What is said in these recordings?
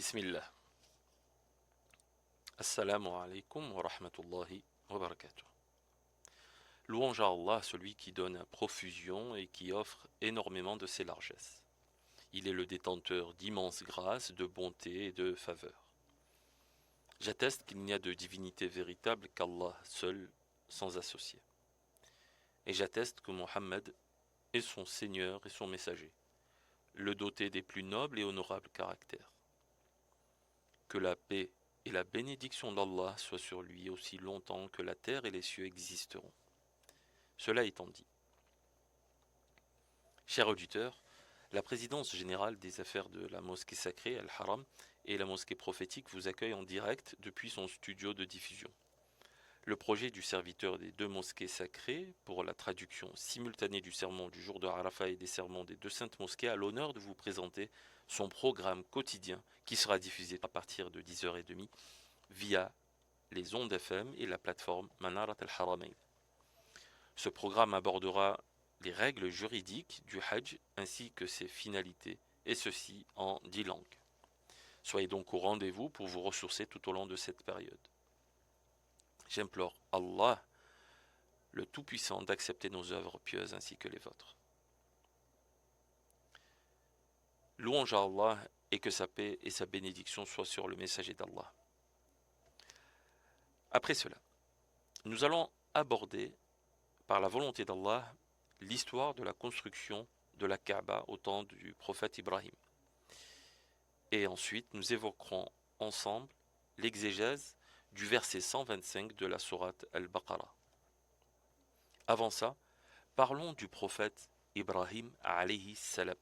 Bismillah. Assalamu alaikum wa rahmatullahi wa barakatuh. Louange à Allah, celui qui donne à profusion et qui offre énormément de ses largesses. Il est le détenteur d'immenses grâces, de bonté et de faveur. J'atteste qu'il n'y a de divinité véritable qu'Allah seul, sans associé. Et j'atteste que Mohammed est son Seigneur et son messager, le doté des plus nobles et honorables caractères. Que la paix et la bénédiction d'Allah soient sur lui aussi longtemps que la terre et les cieux existeront. Cela étant dit, chers auditeurs, la présidence générale des affaires de la mosquée sacrée Al-Haram et la mosquée prophétique vous accueillent en direct depuis son studio de diffusion. Le projet du serviteur des deux mosquées sacrées pour la traduction simultanée du sermon du jour de Arafat et des sermons des deux saintes mosquées a l'honneur de vous présenter son programme quotidien qui sera diffusé à partir de 10h30 via les ondes FM et la plateforme Manarat al-Haramain. Ce programme abordera les règles juridiques du Hajj ainsi que ses finalités, et ceci en 10 langues. Soyez donc au rendez-vous pour vous ressourcer tout au long de cette période. J'implore Allah, le Tout-Puissant, d'accepter nos œuvres pieuses ainsi que les vôtres. Louange à Allah et que sa paix et sa bénédiction soient sur le messager d'Allah. Après cela, nous allons aborder, par la volonté d'Allah, l'histoire de la construction de la Kaaba au temps du prophète Ibrahim. Et ensuite, nous évoquerons ensemble l'exégèse du verset 125 de la sourate Al-Baqarah. Avant ça, parlons du prophète Ibrahim alayhi salam.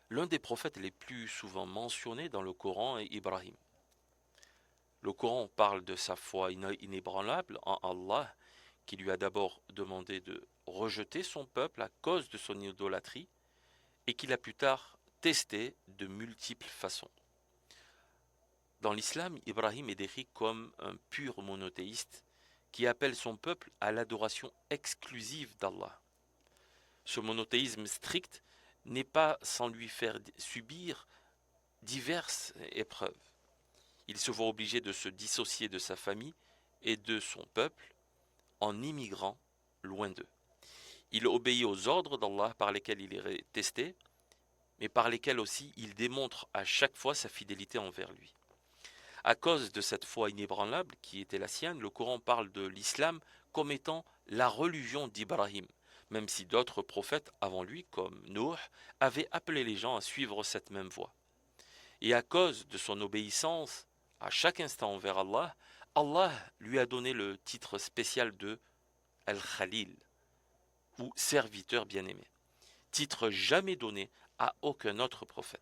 L'un des prophètes les plus souvent mentionnés dans le Coran est Ibrahim. Le Coran parle de sa foi inébranlable en Allah, qui lui a d'abord demandé de rejeter son peuple à cause de son idolâtrie, et qu'il a plus tard testé de multiples façons. Dans l'islam, Ibrahim est décrit comme un pur monothéiste qui appelle son peuple à l'adoration exclusive d'Allah. Ce monothéisme strict n'est pas sans lui faire subir diverses épreuves. Il se voit obligé de se dissocier de sa famille et de son peuple en immigrant loin d'eux. Il obéit aux ordres d'Allah par lesquels il est testé, mais par lesquels aussi il démontre à chaque fois sa fidélité envers lui. À cause de cette foi inébranlable qui était la sienne, le Coran parle de l'islam comme étant la religion d'Ibrahim, même si d'autres prophètes avant lui, comme Nuh, avaient appelé les gens à suivre cette même voie. Et à cause de son obéissance à chaque instant envers Allah, Allah lui a donné le titre spécial de Al-Khalil, ou serviteur bien-aimé, titre jamais donné à aucun autre prophète.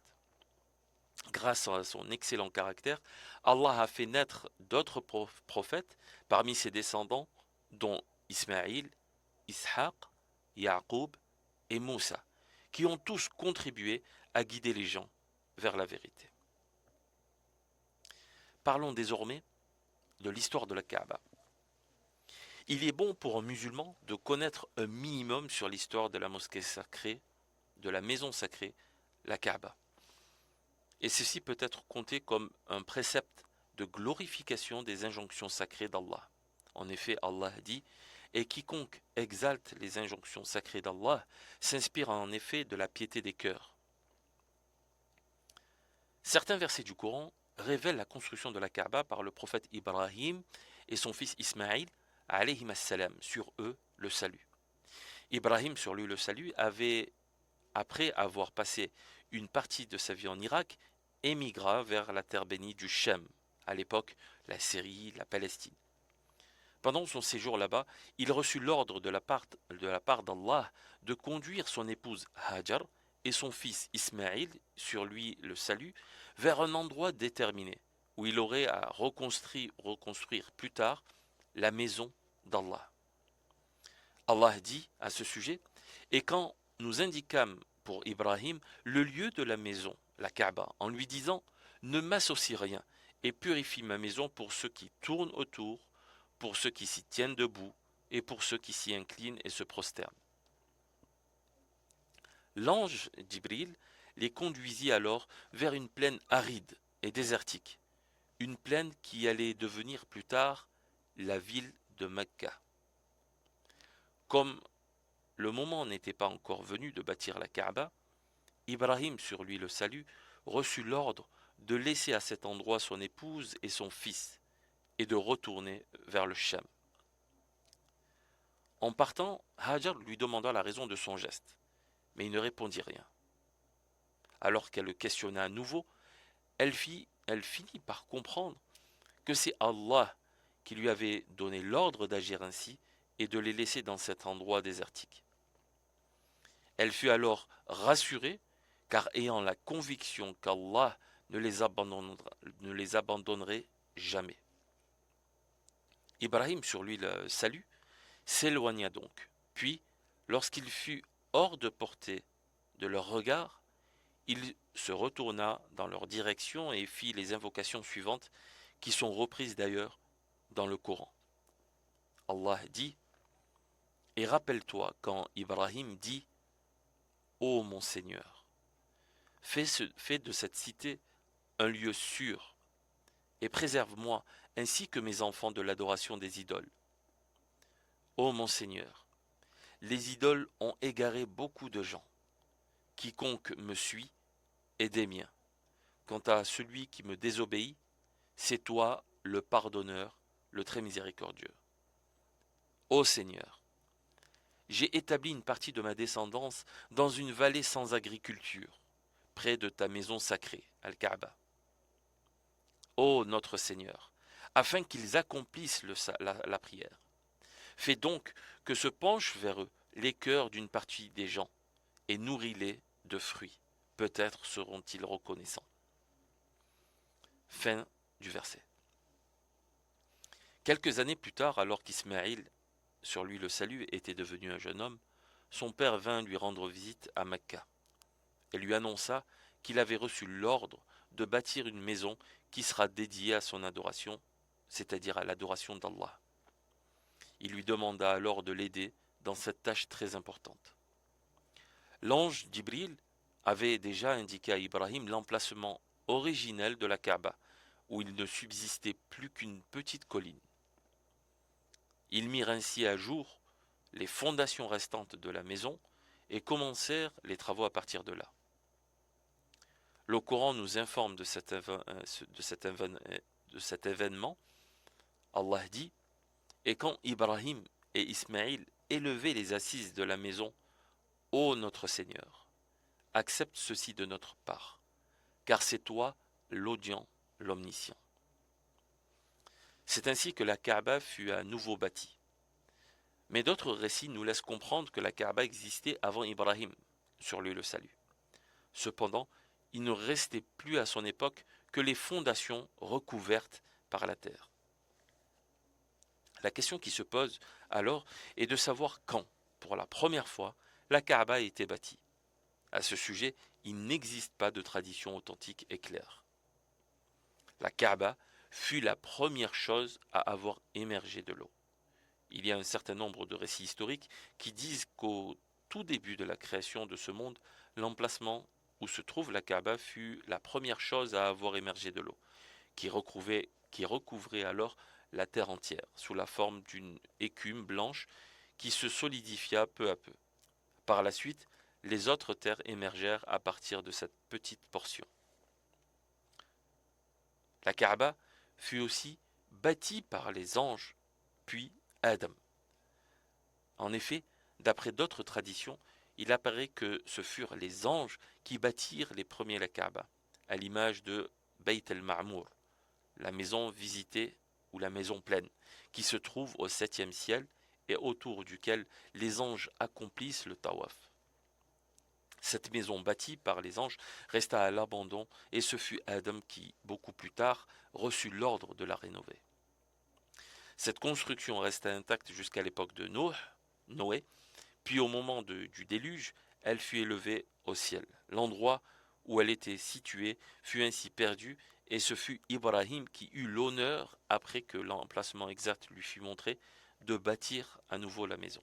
Grâce à son excellent caractère, Allah a fait naître d'autres prophètes parmi ses descendants, dont Ismaïl, Ishaq, Yaqub et Moussa, qui ont tous contribué à guider les gens vers la vérité. Parlons désormais de l'histoire de la Kaaba. Il est bon pour un musulman de connaître un minimum sur l'histoire de la mosquée sacrée, de la maison sacrée, la Kaaba. Et ceci peut être compté comme un précepte de glorification des injonctions sacrées d'Allah. En effet, Allah dit « Et quiconque exalte les injonctions sacrées d'Allah s'inspire en effet de la piété des cœurs. » Certains versets du Coran révèlent la construction de la Kaaba par le prophète Ibrahim et son fils Ismaïl, alayhim as-salam, sur eux le salut. Ibrahim, sur lui le salut, avait, après avoir passé une partie de sa vie en Irak, émigra vers la terre bénie du Shem, à l'époque la Syrie, la Palestine. Pendant son séjour là-bas, il reçut l'ordre de la part d'Allah de conduire son épouse Hajar et son fils Ismaïl, sur lui le salut, vers un endroit déterminé, où il aurait à reconstruire plus tard la maison d'Allah. Allah dit à ce sujet, « Et quand nous indiquâmes pour Ibrahim le lieu de la maison, la Kaaba, en lui disant « Ne m'associe rien et purifie ma maison pour ceux qui tournent autour, pour ceux qui s'y tiennent debout et pour ceux qui s'y inclinent et se prosternent. » L'ange Djibril les conduisit alors vers une plaine aride et désertique, une plaine qui allait devenir plus tard la ville de Mecca. Comme le moment n'était pas encore venu de bâtir la Kaaba, Ibrahim, sur lui le salut, reçut l'ordre de laisser à cet endroit son épouse et son fils, et de retourner vers le Cham. En partant, Hajar lui demanda la raison de son geste, mais il ne répondit rien. Alors qu'elle le questionna à nouveau, elle finit par comprendre que c'est Allah qui lui avait donné l'ordre d'agir ainsi et de les laisser dans cet endroit désertique. Elle fut alors rassurée, car ayant la conviction qu'Allah ne les abandonnerait jamais. Ibrahim, sur lui le salut, s'éloigna donc. Puis, lorsqu'il fut hors de portée de leur regard, il se retourna dans leur direction et fit les invocations suivantes, qui sont reprises d'ailleurs dans le Coran. Allah dit, et rappelle-toi quand Ibrahim dit, ô mon Seigneur, fais de cette cité un lieu sûr, et préserve-moi ainsi que mes enfants de l'adoration des idoles. Ô mon Seigneur, les idoles ont égaré beaucoup de gens. Quiconque me suit est des miens. Quant à celui qui me désobéit, c'est toi le pardonneur, le très miséricordieux. Ô Seigneur, j'ai établi une partie de ma descendance dans une vallée sans agriculture, près de ta maison sacrée, Al-Kaaba. Ô notre Seigneur, afin qu'ils accomplissent la prière. Fais donc que se penchent vers eux les cœurs d'une partie des gens, et nourris-les de fruits. Peut-être seront-ils reconnaissants. Fin du verset. Quelques années plus tard, alors qu'Ismaïl, sur lui le salut, était devenu un jeune homme, son père vint lui rendre visite à Mecca et lui annonça qu'il avait reçu l'ordre de bâtir une maison qui sera dédiée à son adoration, c'est-à-dire à l'adoration d'Allah. Il lui demanda alors de l'aider dans cette tâche très importante. L'ange Djibril avait déjà indiqué à Ibrahim l'emplacement originel de la Kaaba, où il ne subsistait plus qu'une petite colline. Ils mirent ainsi à jour les fondations restantes de la maison et commencèrent les travaux à partir de là. Le Coran nous informe de cet événement. Allah dit, et quand Ibrahim et Ismaïl élevaient les assises de la maison, ô notre Seigneur, accepte ceci de notre part, car c'est toi l'audient, l'omniscient. C'est ainsi que la Kaaba fut à nouveau bâtie. Mais d'autres récits nous laissent comprendre que la Kaaba existait avant Ibrahim, sur lui le salut. Cependant, il ne restait plus à son époque que les fondations recouvertes par la terre. La question qui se pose alors est de savoir quand, pour la première fois, la Kaaba a été bâtie. À ce sujet, il n'existe pas de tradition authentique et claire. La Kaaba fut la première chose à avoir émergé de l'eau. Il y a un certain nombre de récits historiques qui disent qu'au tout début de la création de ce monde, l'emplacement où se trouve la Kaaba fut la première chose à avoir émergé de l'eau, qui recouvrait alors la terre entière, sous la forme d'une écume blanche qui se solidifia peu à peu. Par la suite, les autres terres émergèrent à partir de cette petite portion. La Kaaba fut aussi bâtie par les anges, puis Adam. En effet, d'après d'autres traditions, il apparaît que ce furent les anges qui bâtirent les premiers la Kaaba, à l'image de Bayt el-Ma'mour, la maison visitée ou la maison pleine, qui se trouve au septième ciel et autour duquel les anges accomplissent le tawaf. Cette maison bâtie par les anges resta à l'abandon et ce fut Adam qui, beaucoup plus tard, reçut l'ordre de la rénover. Cette construction resta intacte jusqu'à l'époque de Noé, puis au moment du déluge, elle fut élevée au ciel. L'endroit où elle était située fut ainsi perdu et ce fut Ibrahim qui eut l'honneur, après que l'emplacement exact lui fut montré, de bâtir à nouveau la maison.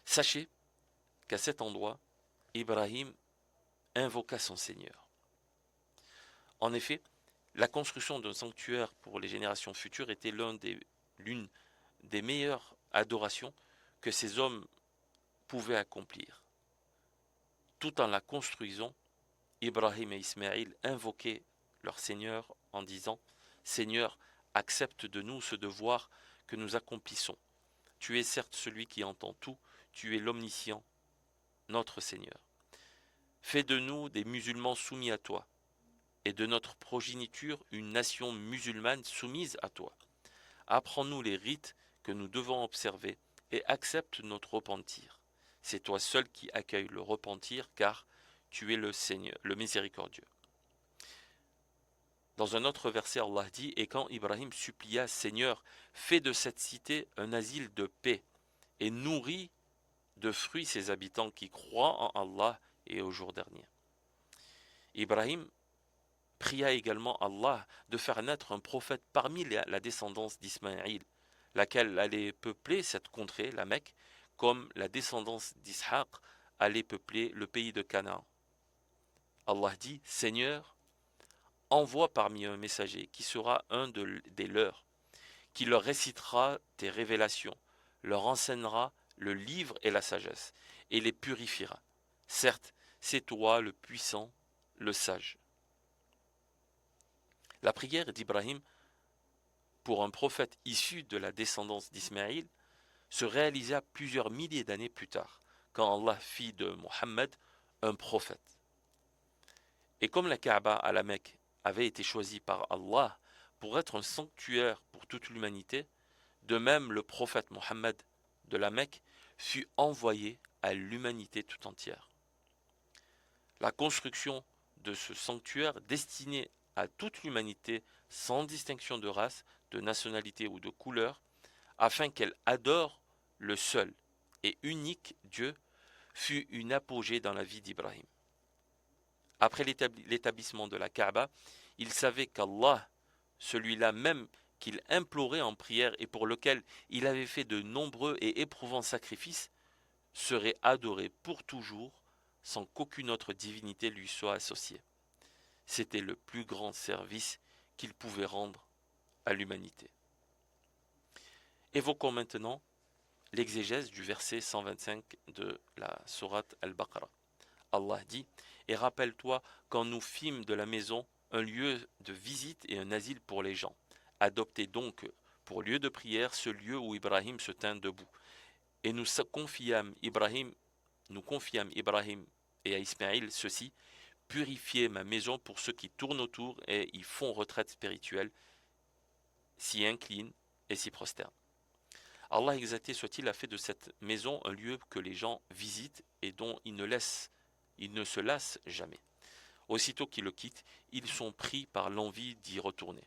Sachez qu'à cet endroit, Ibrahim invoqua son Seigneur. En effet, la construction d'un sanctuaire pour les générations futures était l'une des meilleures adorations que ces hommes pouvaient accomplir. Tout en la construisant, Ibrahim et Ismaïl invoquaient leur Seigneur en disant « Seigneur, accepte de nous ce devoir que nous accomplissons. Tu es certes celui qui entend tout, tu es l'omniscient, notre Seigneur. Fais de nous des musulmans soumis à toi, et de notre progéniture une nation musulmane soumise à toi. Apprends-nous les rites que nous devons observer, et accepte notre repentir. C'est toi seul qui accueilles le repentir, car tu es le Seigneur, le miséricordieux. » Dans un autre verset, Allah dit « Et quand Ibrahim supplia, Seigneur, fais de cette cité un asile de paix, et nourris de fruits ses habitants qui croient en Allah et au jour dernier. » Ibrahim pria également Allah de faire naître un prophète parmi la descendance d'Ismaïl, laquelle allait peupler cette contrée, la Mecque, comme la descendance d'Ishaq allait peupler le pays de Canaan. Allah dit, Seigneur, envoie parmi eux un messager qui sera des leurs, qui leur récitera tes révélations, leur enseignera le livre et la sagesse, et les purifiera. Certes, c'est toi le puissant, le sage. La prière d'Ibrahim pour un prophète issu de la descendance d'Ismaïl se réalisa plusieurs milliers d'années plus tard, quand Allah fit de Mohammed un prophète. Et comme la Kaaba à la Mecque avait été choisie par Allah pour être un sanctuaire pour toute l'humanité, de même le prophète Mohammed de la Mecque fut envoyé à l'humanité tout entière. La construction de ce sanctuaire destiné à toute l'humanité sans distinction de race, de nationalité ou de couleur, afin qu'elle adore le seul et unique Dieu, fut une apogée dans la vie d'Ibrahim. Après l'établissement de la Kaaba, il savait qu'Allah, celui-là même qu'il implorait en prière et pour lequel il avait fait de nombreux et éprouvants sacrifices, serait adoré pour toujours sans qu'aucune autre divinité lui soit associée. C'était le plus grand service qu'il pouvait rendre à l'humanité. Évoquons maintenant l'exégèse du verset 125 de la sourate Al-Baqarah. Allah dit « Et rappelle-toi quand nous fîmes de la maison un lieu de visite et un asile pour les gens. Adoptez donc pour lieu de prière ce lieu où Ibrahim se tint debout. Et nous confiâmes Ibrahim et à Ismaïl ceci, purifiez ma maison pour ceux qui tournent autour et y font retraite spirituelle, s'y inclinent et s'y prosternent. » Allah exalté soit-il a fait de cette maison un lieu que les gens visitent et dont ils ne se lassent jamais. Aussitôt qu'ils le quittent, ils sont pris par l'envie d'y retourner.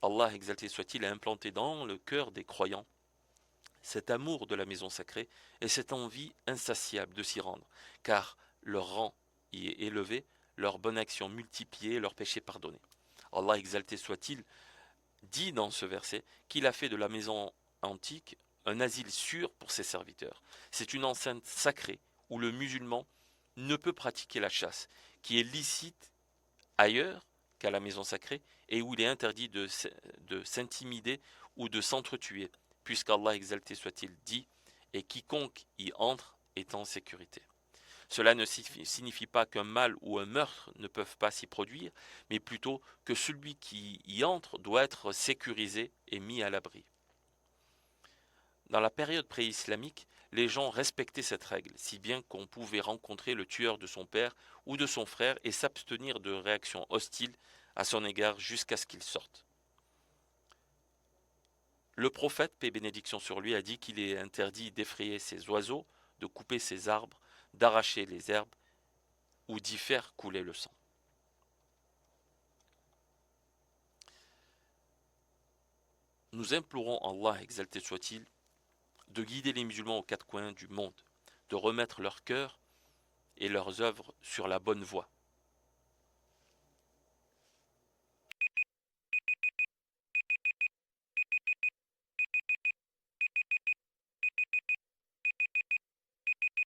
Allah exalté soit-il a implanté dans le cœur des croyants cet amour de la maison sacrée et cette envie insatiable de s'y rendre, car leur rang y est élevé, leurs bonnes actions multipliées, leurs péchés pardonnés. Allah exalté soit-il dit dans ce verset qu'il a fait de la maison antique un asile sûr pour ses serviteurs. C'est une enceinte sacrée où le musulman ne peut pratiquer la chasse, qui est licite ailleurs qu'à la maison sacrée et où il est interdit de s'intimider ou de s'entretuer, puisqu'Allah exalté soit-il dit « Et quiconque y entre est en sécurité ». Cela ne signifie pas qu'un mal ou un meurtre ne peuvent pas s'y produire, mais plutôt que celui qui y entre doit être sécurisé et mis à l'abri. Dans la période pré-islamique, les gens respectaient cette règle, si bien qu'on pouvait rencontrer le tueur de son père ou de son frère et s'abstenir de réactions hostiles à son égard jusqu'à ce qu'il sorte. Le prophète, paix et bénédiction sur lui, a dit qu'il est interdit d'effrayer ses oiseaux, de couper ses arbres, d'arracher les herbes ou d'y faire couler le sang. Nous implorons Allah, exalté soit-il, de guider les musulmans aux quatre coins du monde, de remettre leur cœur et leurs œuvres sur la bonne voie,